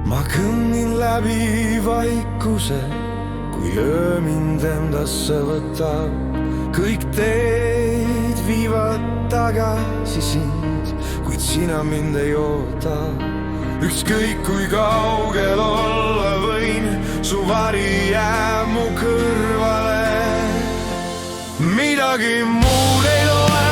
ma kõnnin läbi vaikuse, kui öö mind endasse võtab. Kõik teed viivad tagasi sind, kuid sina mind ei oota. Ükskõik kui kaugel olla võin, su vari jääb mu kõrvale. Midagi muud ei loe.